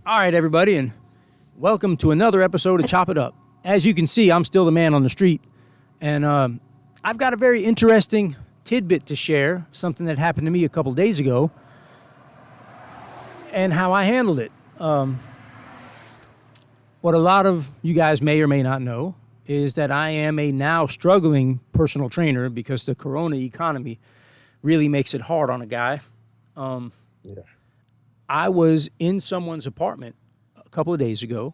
All right, everybody, and welcome to another episode of Chop It Up. As you can see, I'm still the man on the street, and I've got a very interesting tidbit to share, something that happened to me a couple days ago, and how I handled it. What a lot of you guys may or may not know is that I am a now struggling personal trainer because the corona economy really makes it hard on a guy. I was in someone's apartment a couple of days ago,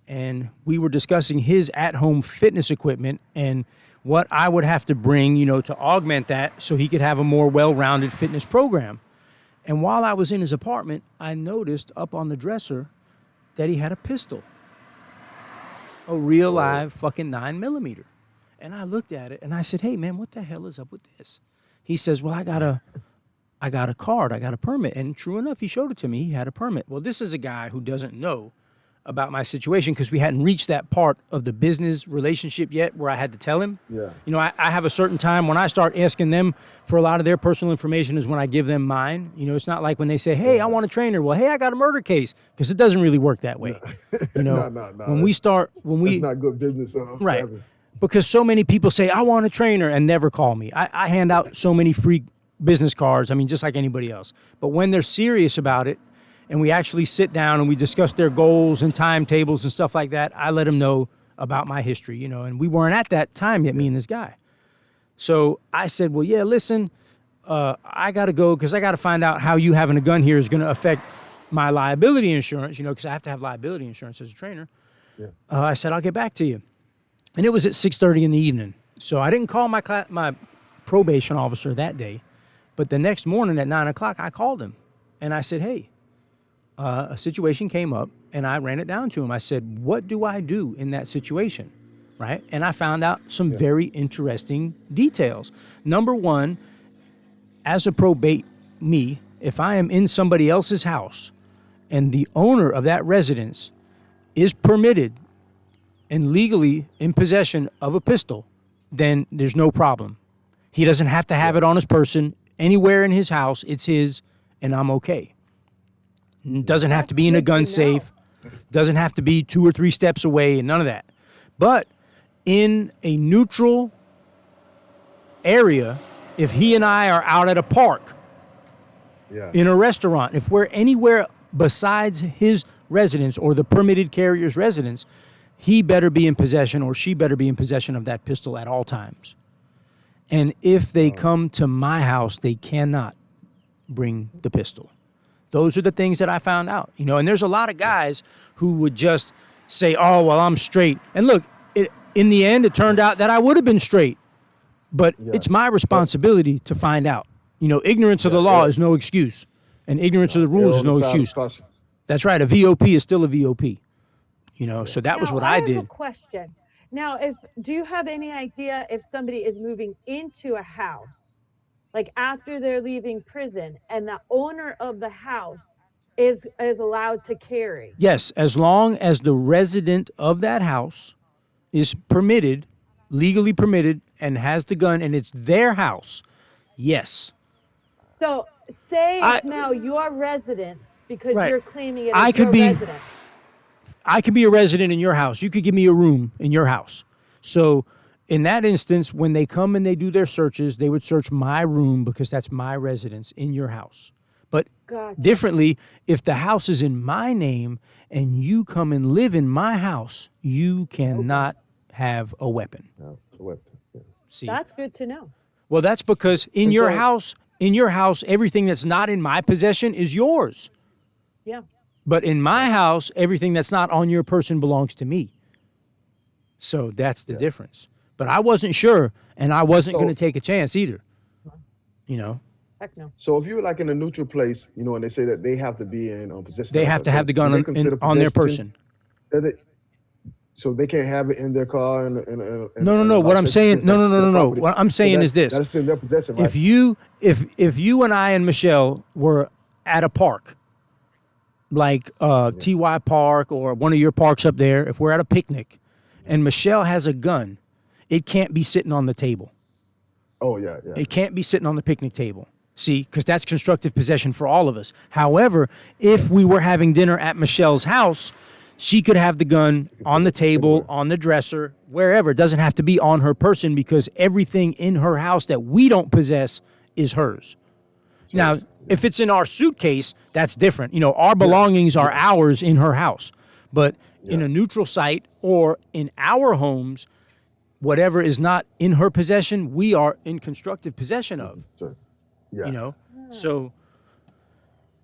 and we were discussing his at-home fitness equipment and what I would have to bring, to augment that so he could have a more well-rounded fitness program. And while I was in his apartment, I noticed up on the dresser that he had a pistol, a real live fucking 9mm. And I looked at it and I said, "Hey man, what the hell is up with this?" He says, "Well, I got a card, I got a permit." And true enough, he showed it to me. He had a permit. Well, this is a guy who doesn't know about my situation because we hadn't reached that part of the business relationship yet where I had to tell him. Yeah. I have a certain time when I start asking them for a lot of their personal information is when I give them mine. It's not like when they say, "Hey, I want a trainer." Well, "Hey, I got a murder case," because it doesn't really work that way. No. When we It's not good business. Right. Because so many people say, "I want a trainer," and never call me. I hand out so many free business cards, just like anybody else. But when they're serious about it and we actually sit down and we discuss their goals and timetables and stuff like that, I let them know about my history, and we weren't at that time yet, me and this guy. So I said, "Well, yeah, listen, I got to go because I got to find out how you having a gun here is going to affect my liability insurance, because I have to have liability insurance as a trainer." Yeah. I said, "I'll get back to you." And it was at 6:30 in the evening. So I didn't call my probation officer that day. But the next morning at 9 o'clock, I called him. And I said, "Hey, a situation came up." And I ran it down to him. I said, "What do I do in that situation?" Right? And I found out some very interesting details. Number one, as a probate me, if I am in somebody else's house and the owner of that residence is permitted and legally in possession of a pistol, then there's no problem. He doesn't have to have it on his person. Anywhere in his house, it's his, and I'm okay. It doesn't have to be in a gun safe. Doesn't have to be 2 or 3 steps away, and none of that. But in a neutral area, if he and I are out at a park, in a restaurant, if we're anywhere besides his residence or the permitted carrier's residence, he better be in possession or she better be in possession of that pistol at all times. And if they come to my house, they cannot bring the pistol. Those are the things that I found out, and there's a lot of guys who would just say, "Oh, well, I'm straight." And look, in the end, it turned out that I would have been straight, but it's my responsibility to find out. Ignorance of the law is no excuse, and ignorance of the rules is no excuse. That's right. A VOP is still a VOP, so that was what I did. I have a question. Now, do you have any idea if somebody is moving into a house, like after they're leaving prison, and the owner of the house is allowed to carry? Yes, as long as the resident of that house is permitted, legally permitted, and has the gun, and it's their house, yes. So, say it's now your residence because you're claiming it as your residence. I could be a resident in your house. You could give me a room in your house. So in that instance, when they come and they do their searches, they would search my room because that's my residence in your house. But differently, if the house is in my name and you come and live in my house, you cannot have a weapon. No, it's a weapon. Yeah. See? That's good to know. Well, that's because in your house, everything that's not in my possession is yours. Yeah. But in my house, everything that's not on your person belongs to me. So that's the difference. But I wasn't sure, and I wasn't going to take a chance either. Heck no. So if you're like in a neutral place, and they say that they have to be in possession. They have to have the gun on their person. So they can't have it in their car. No. What I'm saying, no. What I'm saying is this: that's in their possession, right? if you and I and Michelle were at a park, like TY Park or one of your parks up there, if we're at a picnic, and Michelle has a gun, it can't be sitting on the table. Oh yeah. It can't be sitting on the picnic table. DOC because that's constructive possession for all of us. However, if we were having dinner at Michelle's house, she could have the gun on the table, on the dresser, wherever. It doesn't have to be on her person because everything in her house that we don't possess is hers. Now, if it's in our suitcase, that's different. You know, our belongings are ours in her house. But in a neutral site or in our homes, whatever is not in her possession, we are in constructive possession of. Yeah. You know, so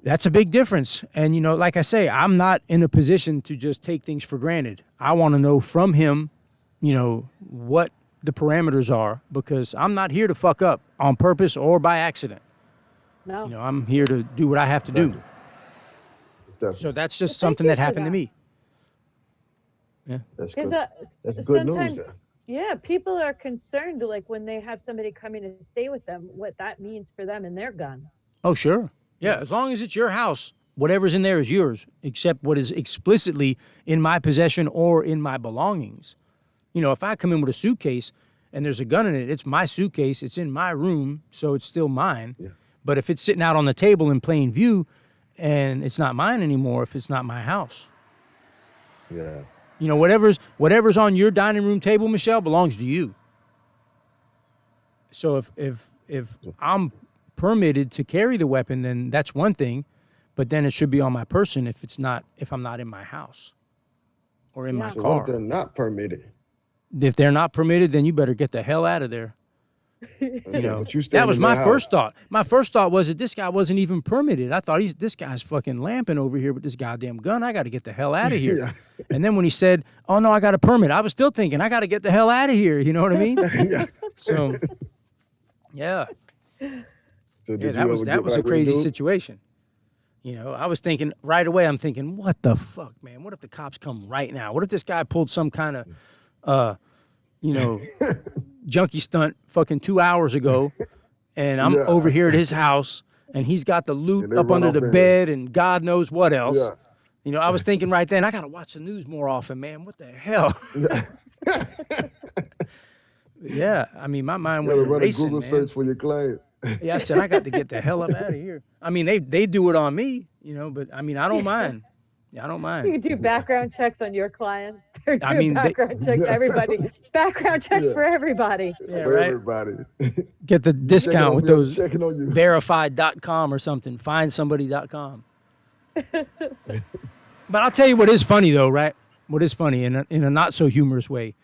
that's a big difference. And, you know, like I say, I'm not in a position to just take things for granted. I want to know from him, you know, what the parameters are because I'm not here to fuck up on purpose or by accident. No. You know, I'm here to do what I have to do. Definitely. So that's just Well, something thank that you for happened to that. me. Yeah. That's Because good. That's good news. sometimes, There. yeah, people are concerned, like when they have somebody come in and stay with them, what that means for them and their gun. Oh, sure. Yeah, as long as it's your house, whatever's in there is yours, except what is explicitly in my possession or in my belongings. You know, if I come in with a suitcase and there's a gun in it, it's my suitcase, it's in my room, so it's still mine. Yeah. But if it's sitting out on the table in plain view and it's not mine anymore, if it's not my house. Yeah. You know, whatever's on your dining room table, Michelle, belongs to you. So if I'm permitted to carry the weapon, then that's one thing, but then it should be on my person if I'm not in my house or in my So what car. if they're not permitted? If they're not permitted, then you better get the hell out of there. You know, But you staying that was in my their first house. thought. My first thought was that this guy wasn't even permitted. I thought this guy's fucking lamping over here with this goddamn gun. I got to get the hell out of here. Yeah. And then when he said, "Oh no, I got a permit," I was still thinking, I got to get the hell out of here. You know what I mean? Yeah. So, yeah, So yeah, did that you was ever that get was a back with crazy dude? situation. You know, I was thinking right away. I'm thinking, what the fuck, man? What if the cops come right now? What if this guy pulled some kind of, you know, junkie stunt fucking 2 hours ago, and I'm Yeah. over here at his house, and he's got the And loot they up run under off the in bed, and God knows what else. Yeah. You know, I was thinking right then, I gotta watch the news more often, man. What the hell? Yeah, I mean, my mind You went gotta run a racing, Google man. search for your clients. Yeah, I said I got to get the hell up out of here. I mean, they do it on me, you know, but I mean, I don't mind. Yeah, I don't You mind. can do background checks on your clients. They're I doing mean, they- background checks everybody. Background checks Yeah. for everybody. Yeah, For right. everybody. Get the discount with those Checking on you. verified.com or something, findsomebody.com. But I'll tell you what is funny though, right? What is funny in a not so humorous way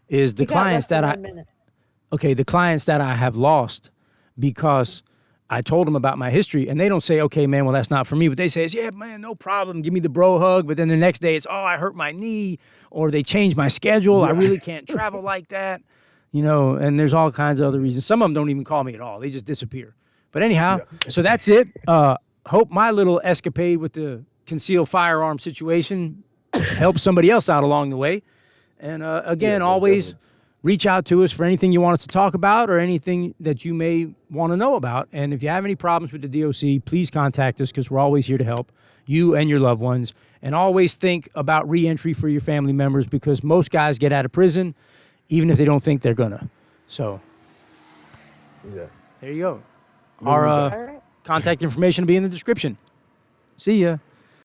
is the You got clients less that than 1 minute. the clients that I have lost because I told them about my history and they don't say, okay, man, well, that's not for me. But they say, yeah, man, no problem. Give me the bro hug. But then the next day it's, oh, I hurt my knee or they changed my schedule. I really can't travel like that, you know, and there's all kinds of other reasons. Some of them don't even call me at all. They just disappear. But anyhow, so that's it. Hope my little escapade with the concealed firearm situation helps somebody else out along the way. And again, Yeah, always definitely. reach out to us for anything you want us to talk about or anything that you may want to know about. And if you have any problems with the DOC, please contact us because we're always here to help you and your loved ones. And always think about reentry for your family members because most guys get out of prison even if they don't think they're gonna. So Yeah. there you go. Our All right. contact information will be in the description. See ya.